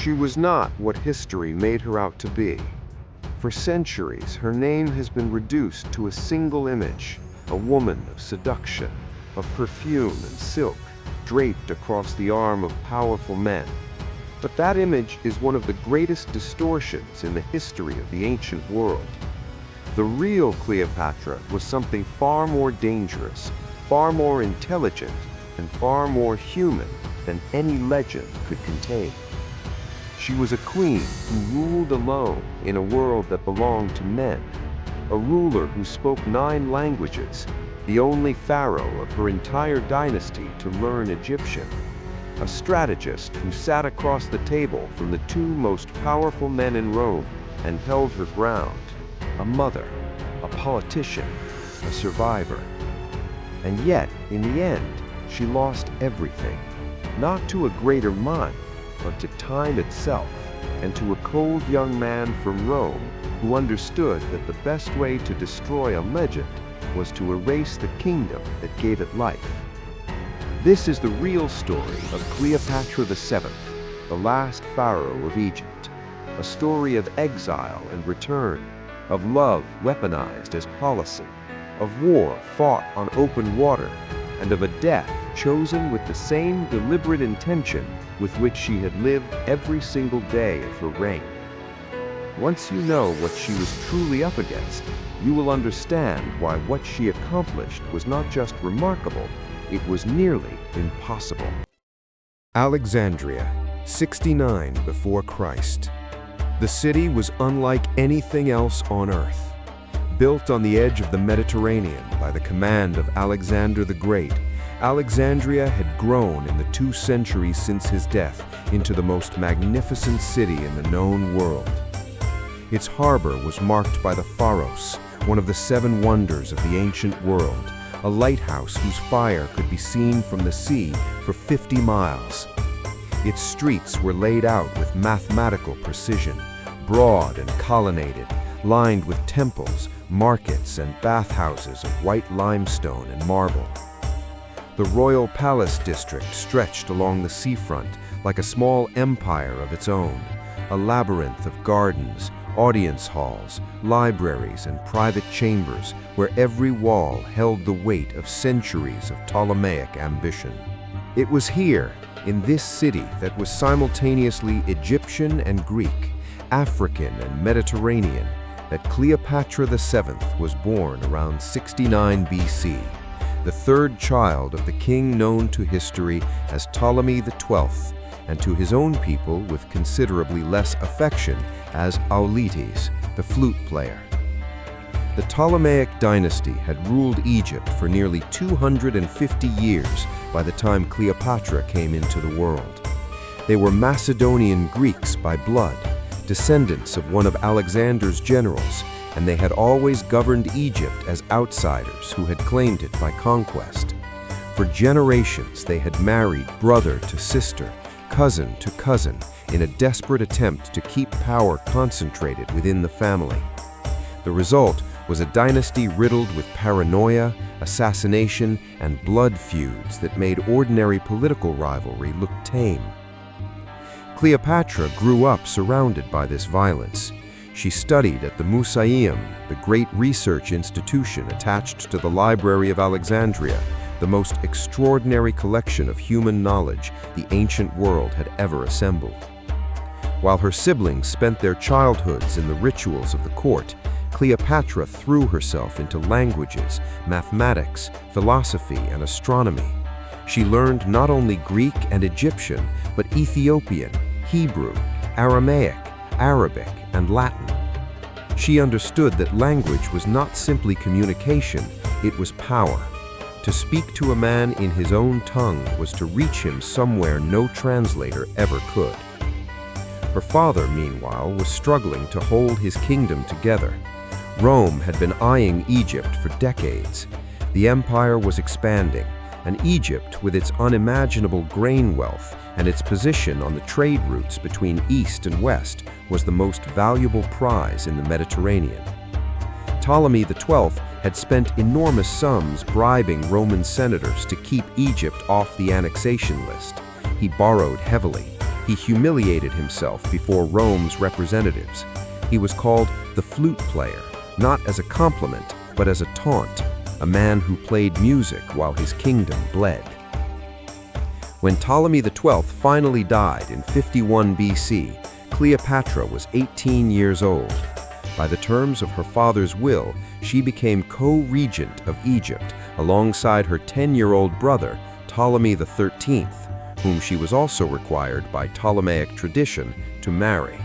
She was not what history made her out to be. For centuries, her name has been reduced to a single image, a woman of seduction, of perfume and silk, draped across the arm of powerful men. But that image is one of the greatest distortions in the history of the ancient world. The real Cleopatra was something far more dangerous, far more intelligent, and far more human than any legend could contain. She was a queen who ruled alone in a world that belonged to men, a ruler who spoke 9 languages, the only pharaoh of her entire dynasty to learn Egyptian, a strategist who sat across the table from the 2 most powerful men in Rome and held her ground, a mother, a politician, a survivor. And yet, in the end, she lost everything, not to a greater mind, but to time itself, and to a cold young man from Rome who understood that the best way to destroy a legend was to erase the kingdom that gave it life. This is the real story of Cleopatra VII, the last pharaoh of Egypt, a story of exile and return, of love weaponized as policy, of war fought on open water, and of a death chosen with the same deliberate intention with which she had lived every single day of her reign. Once you know what she was truly up against, you will understand why what she accomplished was not just remarkable, it was nearly impossible. Alexandria, 69 before Christ. The city was unlike anything else on earth. Built on the edge of the Mediterranean by the command of Alexander the Great, Alexandria had grown in the 2 centuries since his death into the most magnificent city in the known world. Its harbor was marked by the Pharos, one of the 7 wonders of the ancient world, a lighthouse whose fire could be seen from the sea for 50 miles. Its streets were laid out with mathematical precision, broad and colonnaded, lined with temples, markets, and bathhouses of white limestone and marble. The royal palace district stretched along the seafront like a small empire of its own, a labyrinth of gardens, audience halls, libraries, and private chambers where every wall held the weight of centuries of Ptolemaic ambition. It was here, in this city that was simultaneously Egyptian and Greek, African and Mediterranean, that Cleopatra VII was born around 69 BC, the 3rd child of the king known to history as Ptolemy XII, and to his own people with considerably less affection as Auletes, the flute player. The Ptolemaic dynasty had ruled Egypt for nearly 250 years by the time Cleopatra came into the world. They were Macedonian Greeks by blood, descendants of one of Alexander's generals, and they had always governed Egypt as outsiders who had claimed it by conquest. For generations they had married brother to sister, cousin to cousin, in a desperate attempt to keep power concentrated within the family. The result was a dynasty riddled with paranoia, assassination, and blood feuds that made ordinary political rivalry look tame. Cleopatra grew up surrounded by this violence. She studied at the Museum, the great research institution attached to the Library of Alexandria, the most extraordinary collection of human knowledge the ancient world had ever assembled. While her siblings spent their childhoods in the rituals of the court, Cleopatra threw herself into languages, mathematics, philosophy, and astronomy. She learned not only Greek and Egyptian, but Ethiopian, Hebrew, Aramaic, Arabic, and Latin. She understood that language was not simply communication, it was power. To speak to a man in his own tongue was to reach him somewhere no translator ever could. Her father, meanwhile, was struggling to hold his kingdom together. Rome had been eyeing Egypt for decades. The empire was expanding, and Egypt, with its unimaginable grain wealth and its position on the trade routes between East and West, was the most valuable prize in the Mediterranean. Ptolemy XII had spent enormous sums bribing Roman senators to keep Egypt off the annexation list. He borrowed heavily, He humiliated himself before Rome's representatives. He was called the flute player, not as a compliment, but as a taunt, a man who played music while his kingdom bled. When Ptolemy XII finally died in 51 BC, Cleopatra was 18 years old. By the terms of her father's will, she became co-regent of Egypt alongside her 10-year-old brother, Ptolemy XIII, whom she was also required by Ptolemaic tradition to marry.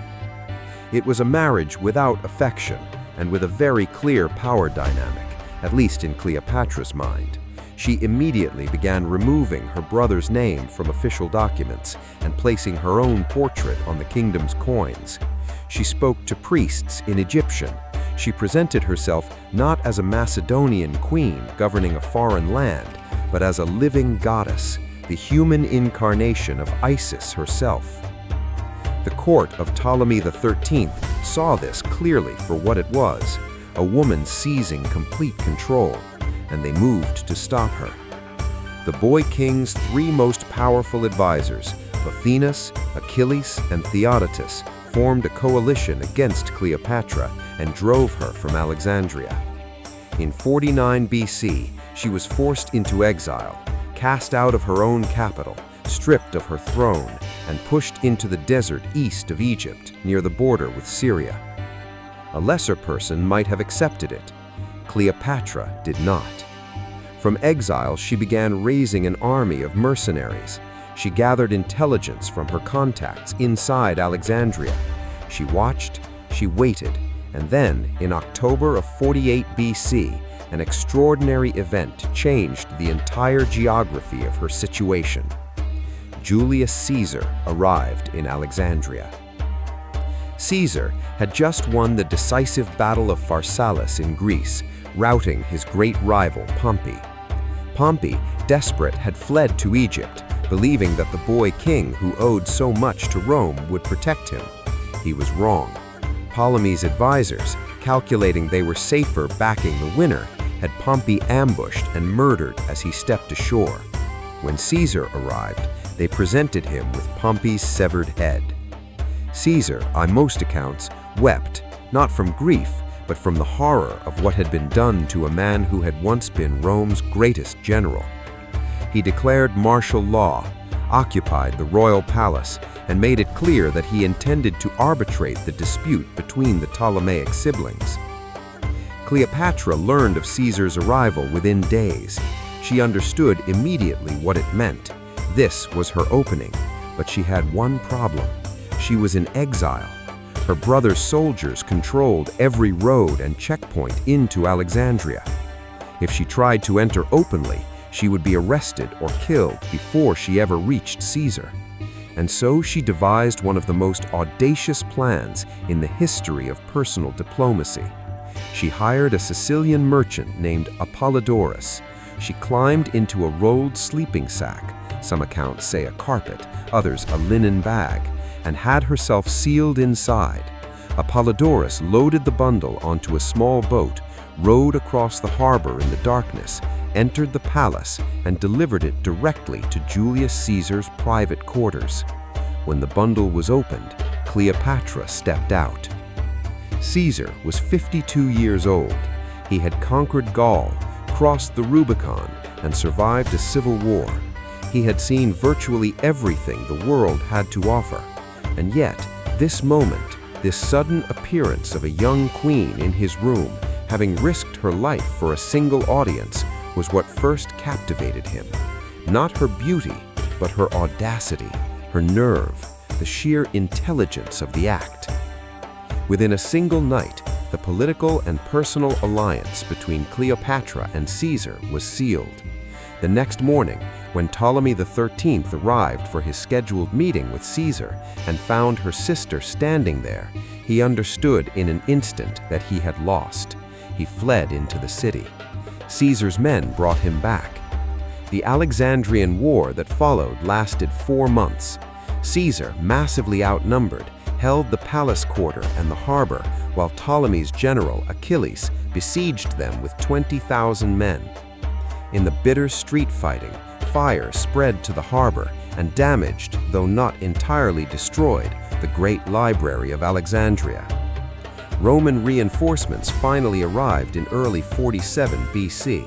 It was a marriage without affection and with a very clear power dynamic, at least in Cleopatra's mind. She immediately began removing her brother's name from official documents and placing her own portrait on the kingdom's coins. She spoke to priests in Egyptian. She presented herself not as a Macedonian queen governing a foreign land, but as a living goddess, the human incarnation of Isis herself. The court of Ptolemy XIII saw this clearly for what it was, a woman seizing complete control, and they moved to stop her. The boy king's three most powerful advisors, Pothinus, Achilles, and Theodotus, formed a coalition against Cleopatra and drove her from Alexandria. In 49 BC, she was forced into exile, cast out of her own capital, stripped of her throne, and pushed into the desert east of Egypt, near the border with Syria. A lesser person might have accepted it. Cleopatra did not. From exile, she began raising an army of mercenaries. She gathered intelligence from her contacts inside Alexandria. She watched, she waited, and then, in October of 48 BC, an extraordinary event changed the entire geography of her situation. Julius Caesar arrived in Alexandria. Caesar had just won the decisive Battle of Pharsalus in Greece, routing his great rival Pompey. Pompey, desperate, had fled to Egypt, believing that the boy king who owed so much to Rome would protect him. He was wrong. Ptolemy's advisors, calculating they were safer backing the winner, had Pompey ambushed and murdered as he stepped ashore. When Caesar arrived, they presented him with Pompey's severed head. Caesar, on most accounts, wept, not from grief, but from the horror of what had been done to a man who had once been Rome's greatest general. He declared martial law, occupied the royal palace, and made it clear that he intended to arbitrate the dispute between the Ptolemaic siblings. Cleopatra learned of Caesar's arrival within days. She understood immediately what it meant. This was her opening, but she had one problem. She was in exile. Her brother's soldiers controlled every road and checkpoint into Alexandria. If she tried to enter openly, she would be arrested or killed before she ever reached Caesar. And so she devised one of the most audacious plans in the history of personal diplomacy. She hired a Sicilian merchant named Apollodorus. She climbed into a rolled sleeping sack, some accounts say a carpet, others a linen bag, and had herself sealed inside. Apollodorus loaded the bundle onto a small boat, rowed across the harbor in the darkness, entered the palace, and delivered it directly to Julius Caesar's private quarters. When the bundle was opened, Cleopatra stepped out. Caesar was 52 years old. He had conquered Gaul, crossed the Rubicon, and survived a civil war. He had seen virtually everything the world had to offer. And yet, this moment, this sudden appearance of a young queen in his room, having risked her life for a single audience, was what first captivated him. Not her beauty, but her audacity, her nerve, the sheer intelligence of the act. Within a single night, the political and personal alliance between Cleopatra and Caesar was sealed. The next morning, when Ptolemy XIII arrived for his scheduled meeting with Caesar and found her sister standing there, he understood in an instant that he had lost. He fled into the city. Caesar's men brought him back. The Alexandrian War that followed lasted 4 months. Caesar, massively outnumbered, held the palace quarter and the harbor, while Ptolemy's general, Achilles, besieged them with 20,000 men. In the bitter street fighting, fire spread to the harbor, and damaged, though not entirely destroyed, the great library of Alexandria. Roman reinforcements finally arrived in early 47 BC.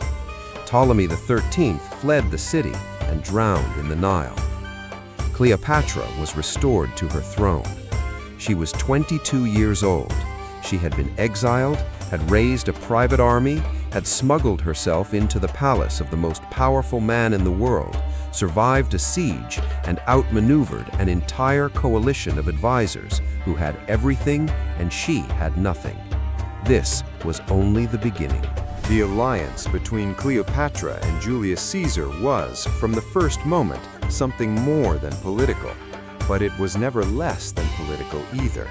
Ptolemy XIII fled the city and drowned in the Nile. Cleopatra was restored to her throne. She was 22 years old. She had been exiled, had raised a private army, had smuggled herself into the palace of the most powerful man in the world, survived a siege, and outmaneuvered an entire coalition of advisors who had everything and she had nothing. This was only the beginning. The alliance between Cleopatra and Julius Caesar was, from the first moment, something more than political, but it was never less than political either.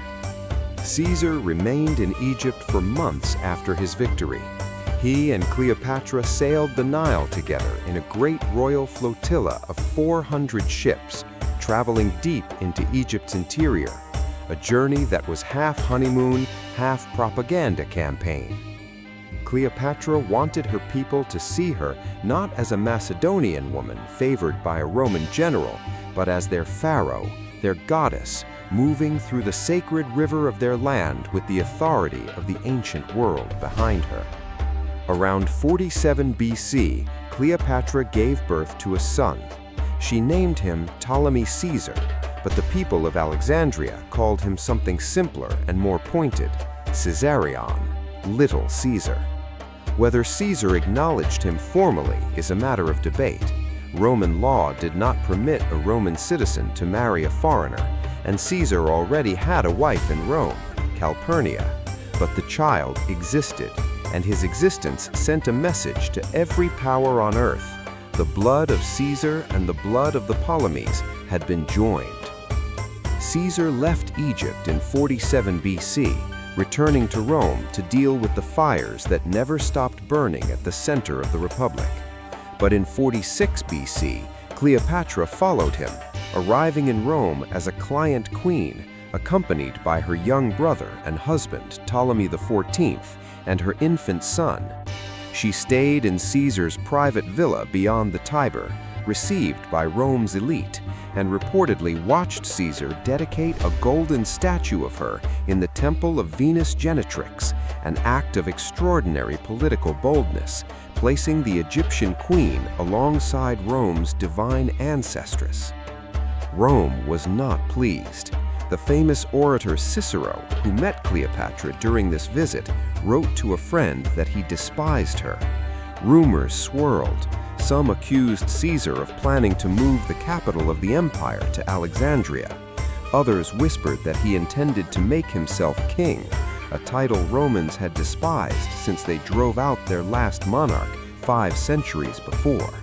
Caesar remained in Egypt for months after his victory. He and Cleopatra sailed the Nile together in a great royal flotilla of 400 ships, traveling deep into Egypt's interior, a journey that was half honeymoon, half propaganda campaign. Cleopatra wanted her people to see her not as a Macedonian woman favored by a Roman general, but as their pharaoh, their goddess, moving through the sacred river of their land with the authority of the ancient world behind her. Around 47 BC, Cleopatra gave birth to a son. She named him Ptolemy Caesar, but the people of Alexandria called him something simpler and more pointed, Caesarion, Little Caesar. Whether Caesar acknowledged him formally is a matter of debate. Roman law did not permit a Roman citizen to marry a foreigner, and Caesar already had a wife in Rome, Calpurnia. But the child existed, and his existence sent a message to every power on earth. The blood of Caesar and the blood of the Ptolemies had been joined. Caesar left Egypt in 47 BC, returning to Rome to deal with the fires that never stopped burning at the center of the Republic. But in 46 BC, Cleopatra followed him, arriving in Rome as a client queen, accompanied by her young brother and husband, Ptolemy XIV, and her infant son. She stayed in Caesar's private villa beyond the Tiber, received by Rome's elite, and reportedly watched Caesar dedicate a golden statue of her in the Temple of Venus Genitrix, an act of extraordinary political boldness, placing the Egyptian queen alongside Rome's divine ancestress. Rome was not pleased. The famous orator Cicero, who met Cleopatra during this visit, wrote to a friend that he despised her. Rumors swirled. Some accused Caesar of planning to move the capital of the empire to Alexandria. Others whispered that he intended to make himself king, a title Romans had despised since they drove out their last monarch 5 centuries before.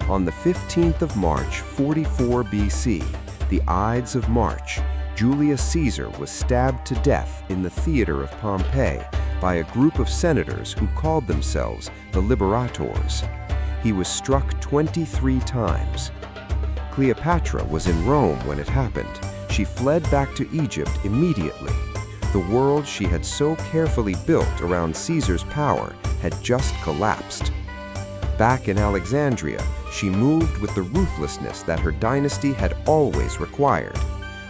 On the 15th of March, 44 BC, the Ides of March, Julius Caesar was stabbed to death in the theater of Pompeii by a group of senators who called themselves the Liberators. He was struck 23 times. Cleopatra was in Rome when it happened. She fled back to Egypt immediately. The world she had so carefully built around Caesar's power had just collapsed. Back in Alexandria, she moved with the ruthlessness that her dynasty had always required.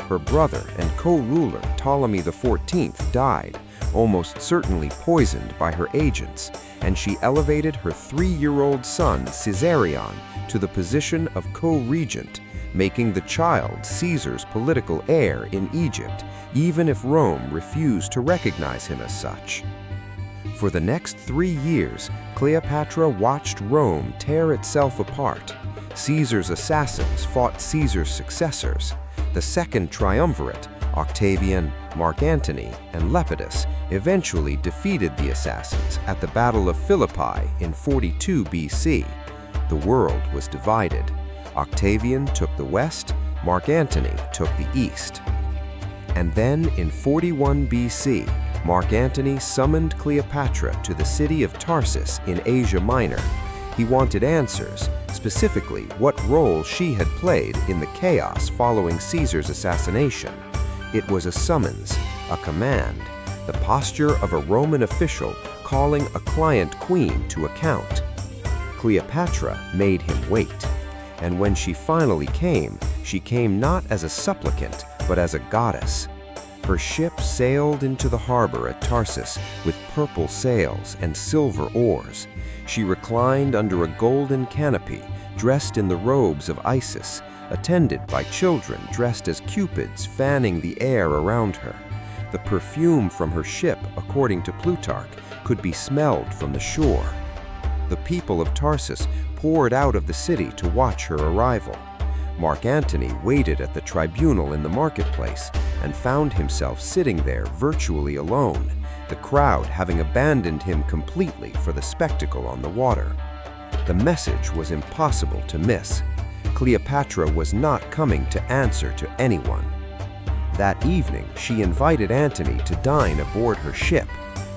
Her brother and co-ruler Ptolemy XIV died, almost certainly poisoned by her agents, and she elevated her 3-year-old son Caesarion to the position of co-regent, making the child Caesar's political heir in Egypt, even if Rome refused to recognize him as such. For the next 3 years, Cleopatra watched Rome tear itself apart. Caesar's assassins fought Caesar's successors. The second triumvirate, Octavian, Mark Antony, and Lepidus, eventually defeated the assassins at the Battle of Philippi in 42 BC. The world was divided. Octavian took the west, Mark Antony took the east. And then in 41 BC, Mark Antony summoned Cleopatra to the city of Tarsus in Asia Minor. He wanted answers, specifically what role she had played in the chaos following Caesar's assassination. It was a summons, a command, the posture of a Roman official calling a client queen to account. Cleopatra made him wait. and when she finally came, she came not as a supplicant, but as a goddess. Her ship sailed into the harbor at Tarsus with purple sails and silver oars. She reclined under a golden canopy, dressed in the robes of Isis, attended by children dressed as cupids fanning the air around her. The perfume from her ship, according to Plutarch, could be smelled from the shore. The people of Tarsus poured out of the city to watch her arrival. Mark Antony waited at the tribunal in the marketplace and found himself sitting there virtually alone, the crowd having abandoned him completely for the spectacle on the water. The message was impossible to miss. Cleopatra was not coming to answer to anyone. That evening, she invited Antony to dine aboard her ship.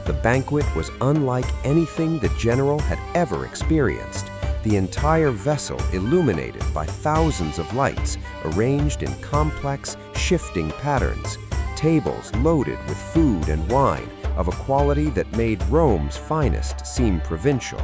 The banquet was unlike anything the general had ever experienced. The entire vessel illuminated by thousands of lights arranged in complex, shifting patterns, tables loaded with food and wine of a quality that made Rome's finest seem provincial.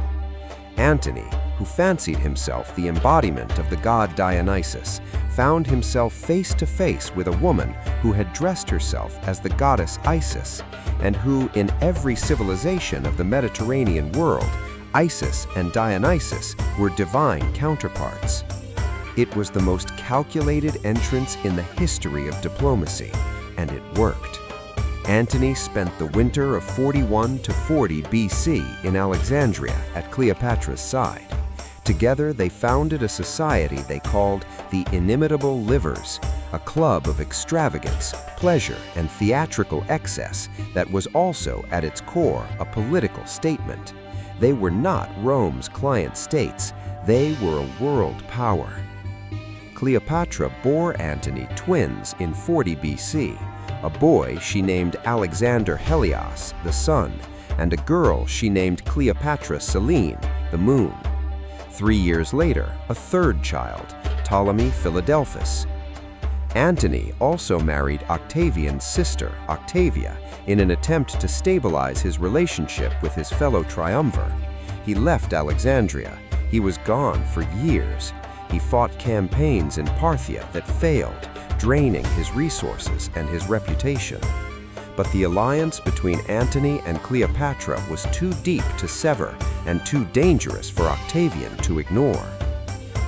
Antony, who fancied himself the embodiment of the god Dionysus, found himself face to face with a woman who had dressed herself as the goddess Isis, and who, in every civilization of the Mediterranean world, Isis and Dionysus were divine counterparts. It was the most calculated entrance in the history of diplomacy, and it worked. Antony spent the winter of 41 to 40 BC in Alexandria at Cleopatra's side. Together they founded a society they called the Inimitable Livers, a club of extravagance, pleasure, and theatrical excess that was also at its core a political statement. They were not Rome's client states, they were a world power. Cleopatra bore Antony twins in 40 BC, a boy she named Alexander Helios, the sun, and a girl she named Cleopatra Selene, the moon. 3 years later, a third child, Ptolemy Philadelphus. Antony also married Octavian's sister, Octavia, in an attempt to stabilize his relationship with his fellow triumvir. He left Alexandria. He was gone for years. He fought campaigns in Parthia that failed, draining his resources and his reputation. But the alliance between Antony and Cleopatra was too deep to sever and too dangerous for Octavian to ignore.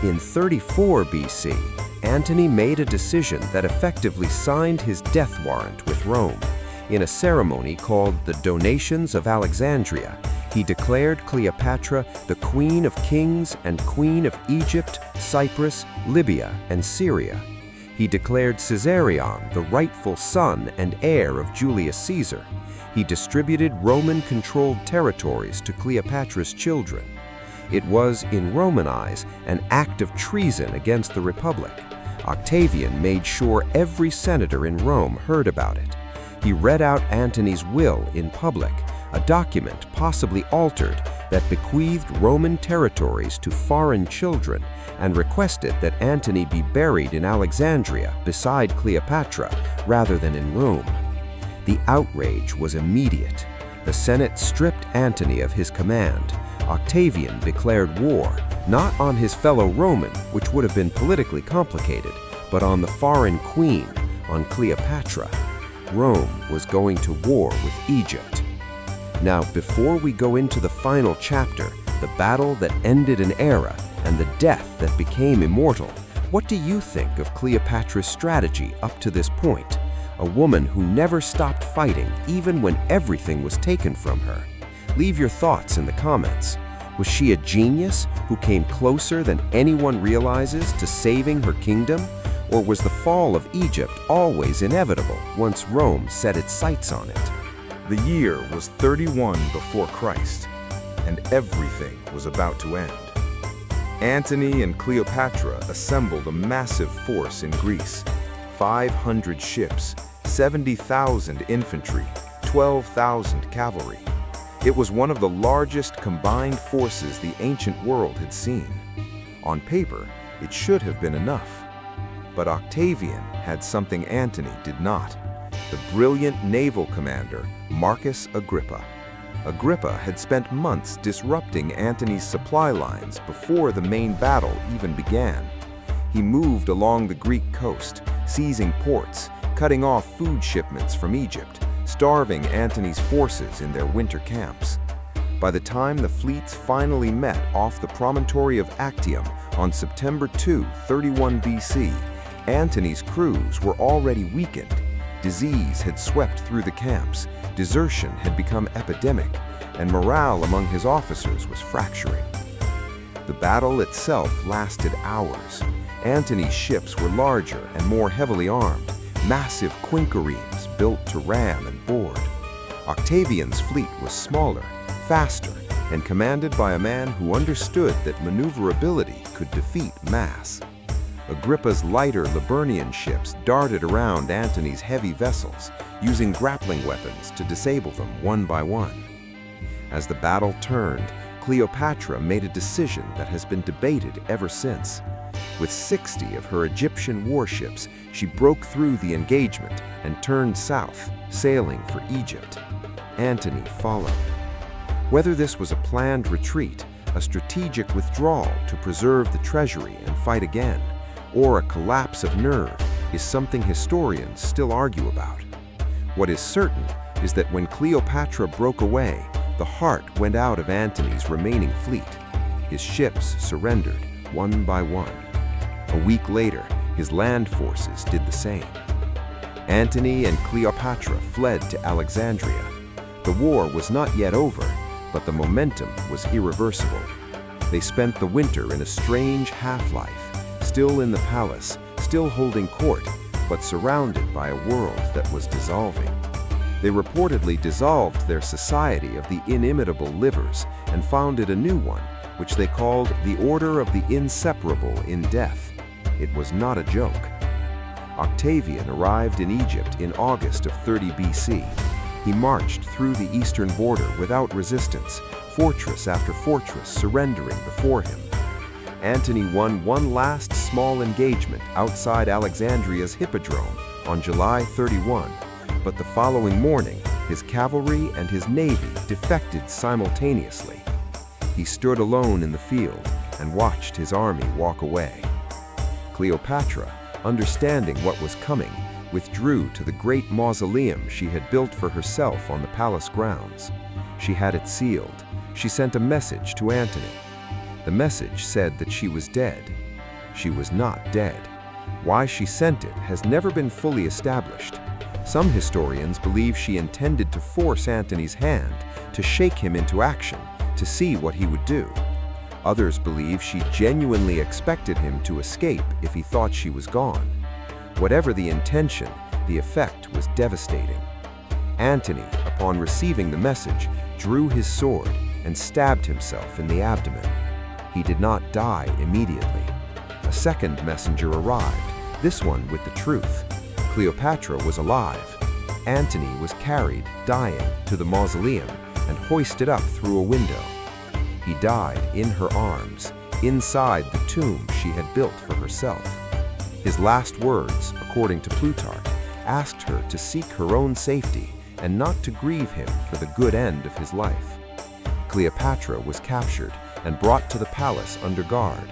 In 34 BC, Antony made a decision that effectively signed his death warrant with Rome. In a ceremony called the Donations of Alexandria, he declared Cleopatra the Queen of Kings and Queen of Egypt, Cyprus, Libya, and Syria. He declared Caesarion the rightful son and heir of Julius Caesar. He distributed Roman-controlled territories to Cleopatra's children. It was, in Roman eyes, an act of treason against the Republic. Octavian made sure every senator in Rome heard about it. He read out Antony's will in public, a document possibly altered that bequeathed Roman territories to foreign children and requested that Antony be buried in Alexandria beside Cleopatra rather than in Rome. The outrage was immediate. The Senate stripped Antony of his command. Octavian declared war, not on his fellow Roman, which would have been politically complicated, but on the foreign queen, on Cleopatra. Rome was going to war with Egypt. Now, before we go into the final chapter, the battle that ended an era and the death that became immortal, what do you think of Cleopatra's strategy up to this point? A woman who never stopped fighting even when everything was taken from her. Leave your thoughts in the comments. Was she a genius who came closer than anyone realizes to saving her kingdom? Or was the fall of Egypt always inevitable once Rome set its sights on it? The year was 31 before Christ, and everything was about to end. Antony and Cleopatra assembled a massive force in Greece, 500 ships, 70,000 infantry, 12,000 cavalry. It was one of the largest combined forces the ancient world had seen. On paper, it should have been enough. But Octavian had something Antony did not: the brilliant naval commander, Marcus Agrippa. Agrippa had spent months disrupting Antony's supply lines before the main battle even began. He moved along the Greek coast, seizing ports, cutting off food shipments from Egypt, starving Antony's forces in their winter camps. By the time the fleets finally met off the promontory of Actium on September 2, 31 BC, Antony's crews were already weakened. Disease had swept through the camps, desertion had become epidemic, and morale among his officers was fracturing. The battle itself lasted hours. Antony's ships were larger and more heavily armed, massive quinqueremes built to ram and board. Octavian's fleet was smaller, faster, and commanded by a man who understood that maneuverability could defeat mass. Agrippa's lighter Liburnian ships darted around Antony's heavy vessels, using grappling weapons to disable them one by one. As the battle turned, Cleopatra made a decision that has been debated ever since. With 60 of her Egyptian warships, she broke through the engagement and turned south, sailing for Egypt. Antony followed. Whether this was a planned retreat, a strategic withdrawal to preserve the treasury and fight again, or a collapse of nerve is something historians still argue about. What is certain is that when Cleopatra broke away, the heart went out of Antony's remaining fleet. His ships surrendered one by one. A week later, his land forces did the same. Antony and Cleopatra fled to Alexandria. The war was not yet over, but the momentum was irreversible. They spent the winter in a strange half-life, still in the palace, still holding court, but surrounded by a world that was dissolving. They reportedly dissolved their society of the inimitable livers and founded a new one, which they called the Order of the Inseparable in Death. It was not a joke. Octavian arrived in Egypt in August of 30 BC. He marched through the eastern border without resistance, fortress after fortress surrendering before him. Antony won one last small engagement outside Alexandria's hippodrome on July 31, but the following morning, his cavalry and his navy defected simultaneously. He stood alone in the field and watched his army walk away. Cleopatra, understanding what was coming, withdrew to the great mausoleum she had built for herself on the palace grounds. She had it sealed. She sent a message to Antony. The message said that she was dead. She was not dead. Why she sent it has never been fully established. Some historians believe she intended to force Antony's hand, to shake him into action, to see what he would do. Others believe she genuinely expected him to escape if he thought she was gone. Whatever the intention, the effect was devastating. Antony, upon receiving the message, drew his sword and stabbed himself in the abdomen. He did not die immediately. A second messenger arrived, this one with the truth. Cleopatra was alive. Antony was carried, dying, to the mausoleum and hoisted up through a window. He died in her arms, inside the tomb she had built for herself. His last words, according to Plutarch, asked her to seek her own safety and not to grieve him for the good end of his life. Cleopatra was captured and brought to the palace under guard.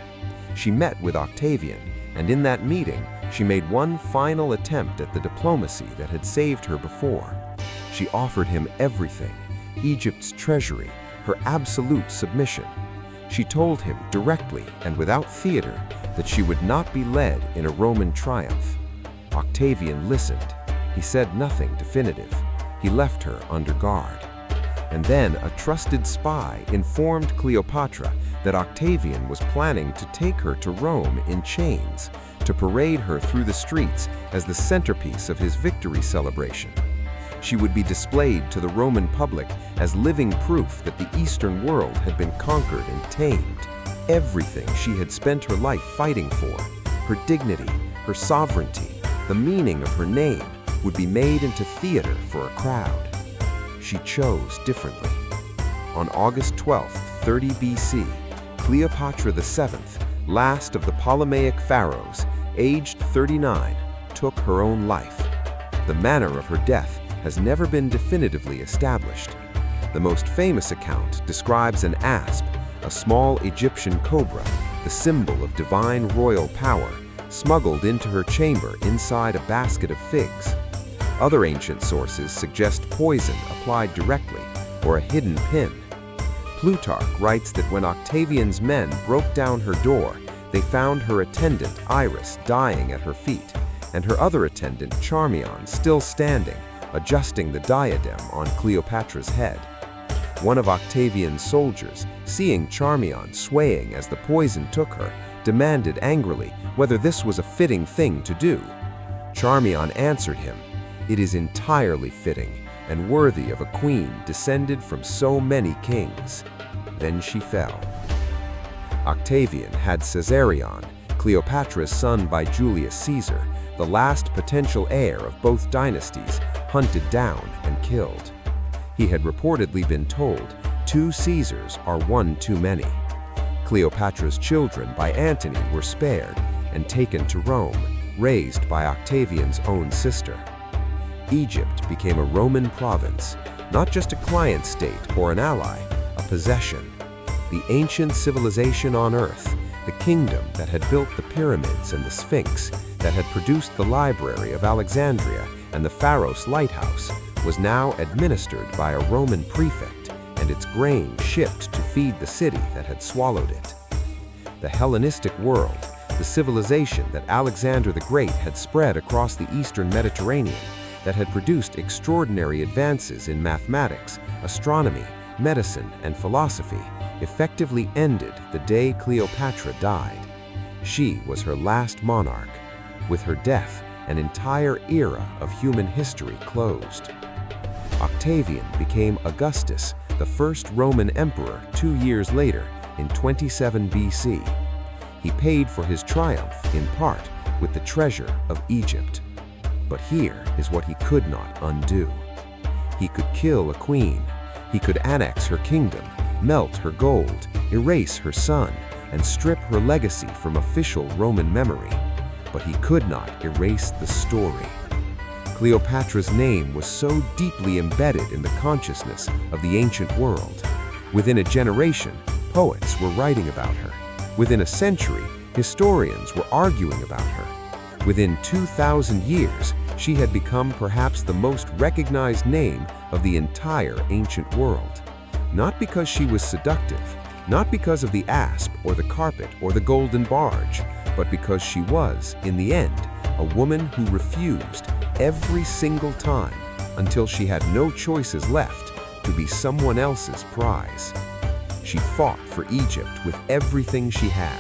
She met with Octavian, and in that meeting, she made one final attempt at the diplomacy that had saved her before. She offered him everything, Egypt's treasury, her absolute submission. She told him directly and without theater that she would not be led in a Roman triumph. Octavian listened. He said nothing definitive. He left her under guard. And then a trusted spy informed Cleopatra that Octavian was planning to take her to Rome in chains, to parade her through the streets as the centerpiece of his victory celebration. She would be displayed to the Roman public as living proof that the Eastern world had been conquered and tamed. Everything she had spent her life fighting for, her dignity, her sovereignty, the meaning of her name, would be made into theater for a crowd. She chose differently. On August 12, 30 BC, Cleopatra VII, last of the Ptolemaic pharaohs, aged 39, took her own life. The manner of her death has never been definitively established. The most famous account describes an asp, a small Egyptian cobra, the symbol of divine royal power, smuggled into her chamber inside a basket of figs. Other ancient sources suggest poison applied directly or a hidden pin. Plutarch writes that when Octavian's men broke down her door, they found her attendant Iris dying at her feet, and her other attendant Charmian still standing, adjusting the diadem on Cleopatra's head. One of Octavian's soldiers, seeing Charmian swaying as the poison took her, demanded angrily whether this was a fitting thing to do. Charmian answered him, "It is entirely fitting and worthy of a queen descended from so many kings." Then she fell. Octavian had Caesarion, Cleopatra's son by Julius Caesar, the last potential heir of both dynasties, hunted down and killed. He had reportedly been told, "2 Caesars are one too many." Cleopatra's children by Antony were spared and taken to Rome, raised by Octavian's own sister. Egypt became a Roman province, not just a client state or an ally, a possession. The ancient civilization on earth, the kingdom that had built the pyramids and the Sphinx, that had produced the library of Alexandria and the Pharos lighthouse, was now administered by a Roman prefect, and its grain shipped to feed the city that had swallowed it. The Hellenistic world, the civilization that Alexander the Great had spread across the eastern Mediterranean, that had produced extraordinary advances in mathematics, astronomy, medicine, and philosophy, effectively ended the day Cleopatra died. She was her last monarch. With her death, an entire era of human history closed. Octavian became Augustus, the first Roman emperor 2 years later, in 27 BC. He paid for his triumph, in part, with the treasure of Egypt. But here is what he could not undo. He could kill a queen. He could annex her kingdom, melt her gold, erase her son, and strip her legacy from official Roman memory. But he could not erase the story. Cleopatra's name was so deeply embedded in the consciousness of the ancient world. Within a generation, poets were writing about her. Within a century, historians were arguing about her. Within 2,000 years, she had become perhaps the most recognized name of the entire ancient world. Not because she was seductive, not because of the asp or the carpet or the golden barge, but because she was, in the end, a woman who refused every single time until she had no choices left to be someone else's prize. She fought for Egypt with everything she had.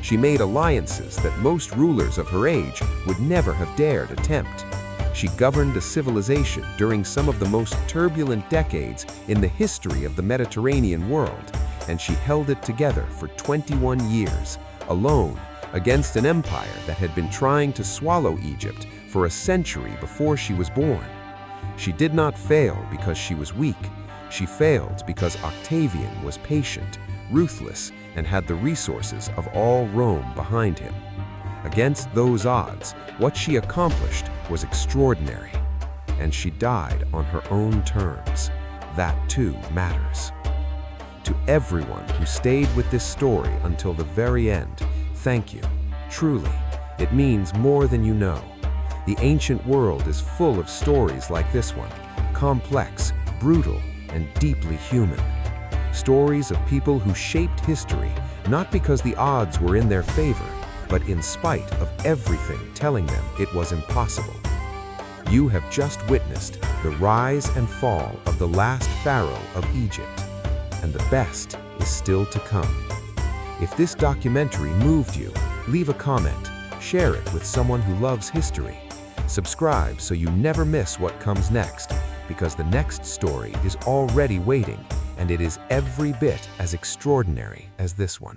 She made alliances that most rulers of her age would never have dared attempt. She governed a civilization during some of the most turbulent decades in the history of the Mediterranean world, and she held it together for 21 years, alone, against an empire that had been trying to swallow Egypt for a century before she was born. She did not fail because she was weak. She failed because Octavian was patient, ruthless, and had the resources of all Rome behind him. Against those odds, what she accomplished was extraordinary. And she died on her own terms. That too matters. To everyone who stayed with this story until the very end, thank you. Truly, it means more than you know. The ancient world is full of stories like this one, complex, brutal, and deeply human. Stories of people who shaped history, not because the odds were in their favor, but in spite of everything telling them it was impossible. You have just witnessed the rise and fall of the last pharaoh of Egypt, and the best is still to come. If this documentary moved you, leave a comment, share it with someone who loves history. Subscribe so you never miss what comes next, because the next story is already waiting, and it is every bit as extraordinary as this one.